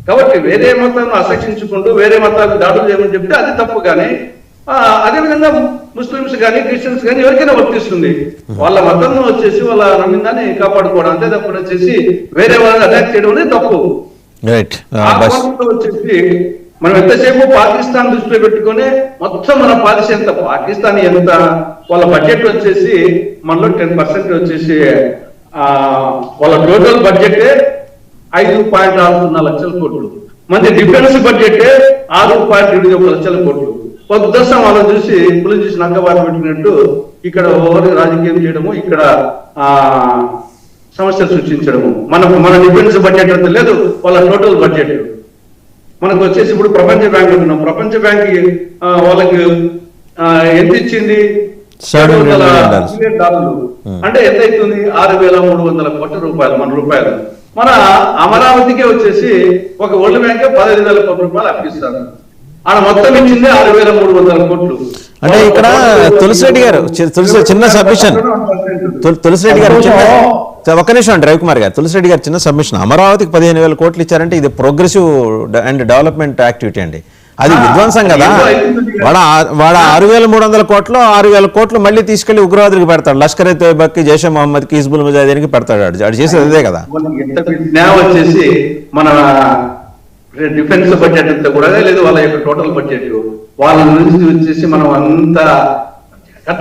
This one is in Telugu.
కాబట్టి వేరే మతాలను అసహించుకుంటూ వేరే మతాలకు దాడులు చేయమని చెప్తే అది తప్పు. కానీ అదేవిధంగా ముస్లిమ్స్ కానీ క్రిస్టియన్స్ కానీ ఎవరికైనా వర్తిస్తుంది. వాళ్ళ మతం వచ్చేసి వాళ్ళ నమ్మిందాన్ని కాపాడుకోవడం, అంతే తప్ప వచ్చేసి వేరే వాళ్ళని అటాక్ చేయడం అనేది తప్పు. వచ్చేసి మనం ఎంతసేపు పాకిస్తాన్ దృష్టిలో పెట్టుకుని మొత్తం మన పాలసీ ఎంత, పాకిస్తాన్ ఎంత, వాళ్ళ బడ్జెట్ వచ్చేసి మనలో 10% వచ్చేసి వాళ్ళ టోటల్ బడ్జెట్ 5.6 లక్షల కోట్లు, మంది డిఫెన్స్ బడ్జెట్ 6.7 లక్షల కోట్లు. పొద్దుసం వాళ్ళని చూసి పులి చూసి నక్కబాటు పెట్టినట్టు ఇక్కడ ఓవర్ రాజకీయం చేయడము, ఇక్కడ సమస్యలు సృష్టించడము. మన డిఫెన్స్ బడ్జెట్ అంత లేదు, వాళ్ళ టోటల్ బడ్జెట్. మనకు వచ్చేసి ఇప్పుడు ప్రపంచ బ్యాంక్ ఉన్నాం, ప్రపంచ బ్యాంక్ వాళ్ళకి ఎంత ఇచ్చింది? $700 మిలియన్. అంటే ఎంత అవుతుంది? 6,300 కోట్ల రూపాయలు మన రూపాయలు. మన అమరావతికే వచ్చేసి ఒక వరల్డ్ బ్యాంక్ 15,000 కోట్ల రూపాయలు అప్పిస్తారు. ఆడ మొత్తం ఇచ్చింది 6,300 కోట్లు. అంటే ఇక్కడ తులసిరెడ్డి గారు చిన్న సబ్మిషన్, తులసిరెడ్డి గారు ఒక్క నిమిషం అండి రవికుమార్ గారు, తులసిరెడ్డి గారు చిన్న సబ్మిషన్. అమరావతికి 15,000 కోట్లు ఇచ్చారంటే ఇది ప్రోగ్రెసివ్ అండ్ డెవలప్మెంట్ యాక్టివిటీ అండి, అది విధ్వంసం కదా. వాడు 6,300 కోట్లు 6,000 కోట్లు మళ్ళీ తీసుకెళ్లి ఉగ్రవాదులకు పెడతాడు, లష్కర్ ఎ తోయిబాకి, జైషే మహమ్మద్ కి, హిజ్బుల్ ముజాహిదీన్కి పెడతాడు. అది చేసేది అదే కదా. వచ్చేసి మన డిఫెన్స్ బడ్జెట్ అంతా కూడా లేదు, వాళ్ళ యొక్క టోటల్ బడ్జెట్ వాళ్ళ నుంచి వచ్చేసి మనం అంతా